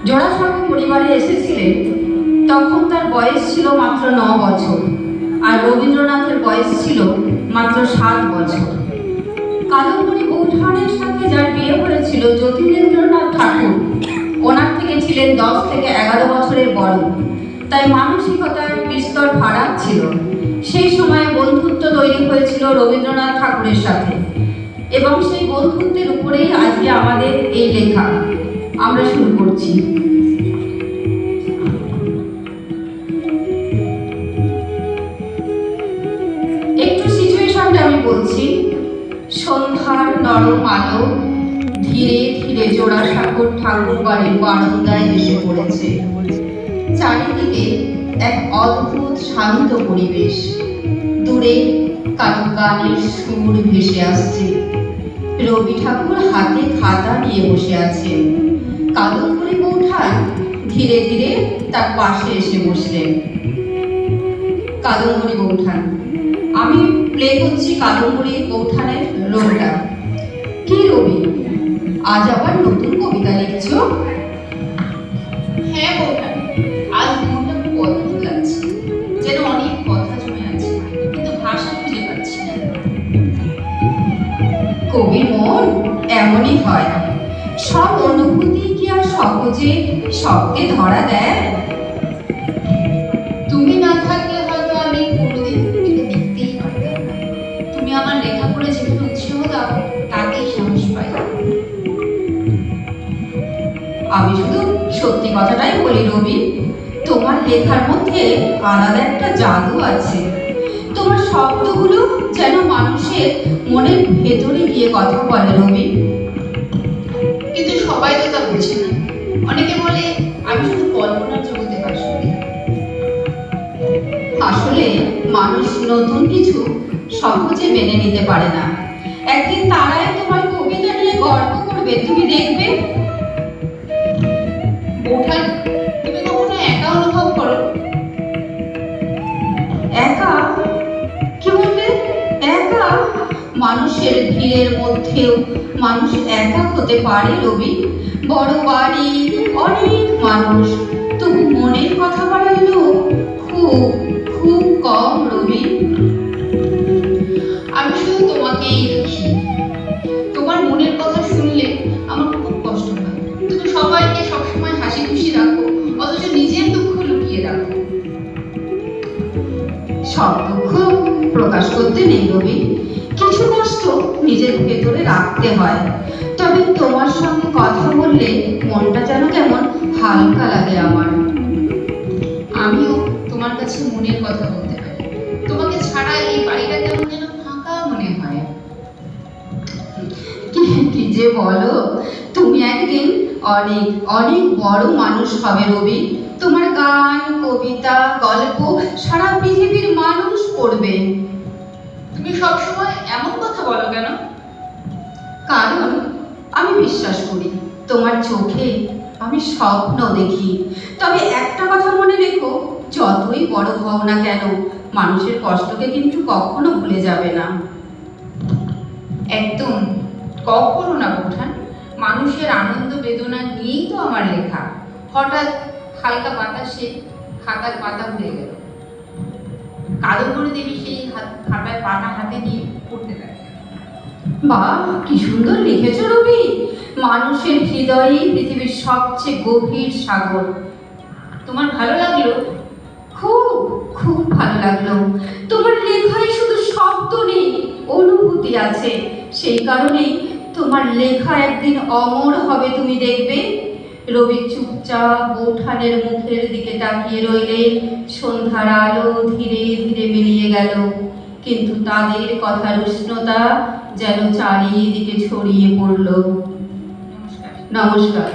জোড়াসাঁকো পরিবারে এসেছিলেন তখন তার বয়স ছিল মাত্র 9 বছর, আর রবীন্দ্রনাথের বয়স ছিল মাত্র 7 বছর। কাদম্বরী বৌঠানের সাথে যার বিয়ে হয়েছিল যতীন্দ্রনাথ ঠাকুর, ওনার থেকে ছিলেন 10 থেকে 11 বছরের বড়, তাই মানসিকতার বিস্তর ফারাক ছিল। সেই সময়ে বন্ধুত্ব তৈরি হয়েছিল রবীন্দ্রনাথ ঠাকুরের সাথে, এবং সেই বন্ধুত্বের উপরেই আজকে আমাদের এই লেখা। আমরা শুরু করছি। একটু সিচুয়েশনটা আমি বলছি। সন্ধ্যার নরম আলো ধীরে ধীরে জোড়াসাঁকোর ঠাকুর বাড়ির বারান্দায় এসে পড়েছে। চারিদিকে এক অদ্ভুত শান্ত পরিবেশ। দূরে কারো গানের সুর ভেসে আসছে। রবি ঠাকুর হাতে খাতা নিয়ে বসে আছেন। কাদম্বরী বৌঠান ধীরে ধীরে তার পাশে এসে বসলেন। কাদম্বরী বৌঠান, আমি প্লে করছি কাদম্বরী বৌঠানের রোলটা। কি রবি, আজ আবার নতুন কবিতা লিখছো? হ্যাঁ বৌঠান, আজ মনটা খুব অদ্ভুত লাগছে, যেন অনেক কথা জমে আছে, কিন্তু ভাষা খুঁজে পাচ্ছি না। কবির মন এমনই হয়, সব অনুভূতি কি আর সহজে শব্দে ধরা দেয়? তুমি না থাকলে হয়তো আমি কোনোদিন কবিতা লিখতেই পারতাম না। তুমি আমার লেখা পড়ে যেভাবে উৎসাহ দাও, তাতেই সাহস পাই। আমি শুধু সত্যি কথাটাই বলি রবি, তোমার লেখার মধ্যে আলাদা একটা জাদু আছে। তোমার শব্দগুলো যেন মানুষের মনের ভেতরে গিয়ে কথা বলে রবি। কিন্তু সবাই তো তা বোঝে না। অনেকে বলে আমি শুধু কল্পনার জগতে বাস করি। আসলে মানুষ নতুন কিছু সহজে মেনে নিতে পারে না। একদিন তারাই তোমার কবিতা নিয়ে গর্ব করবে, তুমি দেখবে। বৌঠান, তুমি কখনো একা অনুভব করো? একা? কি বললে? একা? মানুষের ভিড়ের মধ্যেও মানুষ একা হতে পারে রবি। বড় বাড়ি, অনেক মানুষ, তবু মনের কথা বলার লোক খুব খুব কম রবি। আমি শুধু তোমাকেই দেখি। তোমার মনের কথা শুনলে আমার খুব কষ্ট হয়। তুমি সবাইকে সবসময় হাসি খুশি রাখো, অথচ নিজের দুঃখ লুকিয়ে রাখো। সব দুঃখ প্রকাশ করতে নেই রবি, কিছু কষ্ট নিজের ভেতরে রাখতে হয়। তবে তোমার সঙ্গে কথা বললে মনটা যেন কেমন হালকা লাগে আমার। আমিও তোমার কাছে মনের কথা বলতে পারি। তোমাকে ছাড়া এই বাড়িটা কেমন যেন ফাঁকা মনে হয়। কি যে বলো, তুমি একদিন অনেক অনেক বড় মানুষ হবে রবি। তোমার গান, কবিতা, গল্প সারা পৃথিবীর মানুষ পড়বে। তুমি সবসময় এমন কথা বলো কেন? কারণ আমি বিশ্বাস করি তোমার চোখে আমি স্বপ্ন দেখি। তবে একটা কথা মনে রেখো, যতই বড় হও না কেন, মানুষের কষ্টকে কিন্তু কখনো ভুলে যাবে না। একদম, কখনো না বৌঠান। মানুষের আনন্দ বেদনা নিয়েই তো আমার লেখা। হঠাৎ হালকা বাতাসে খাতার পাতা ভরে গেল। কাদম্বরী দেবী সেই খাতায় পাতা হাতে নিয়ে পড়তে থাকে। বাহ, কি সুন্দর লিখেছো রবি। মানুষের হৃদয়ই পৃথিবীর সবচেয়ে গভীর সাগর। তোমার ভালো লাগলো? খুব খুব ভালো লাগলো। তোমার লেখায় শুধু শব্দ নেই, অনুভূতি আছে। সেই কারণেই তোমার লেখা একদিন অমর হবে, তুমি দেখবে। রবি চুপচাপ বৌঠানের মুখের দিকে তাকিয়ে রইলেন। সন্ধ্যার আলো ধীরে ধীরে মিলিয়ে গেল, কিন্তু তাদের কথার উষ্ণতা যেন চারিদিকে ছড়িয়ে পড়ল। নমস্কার। নমস্কার।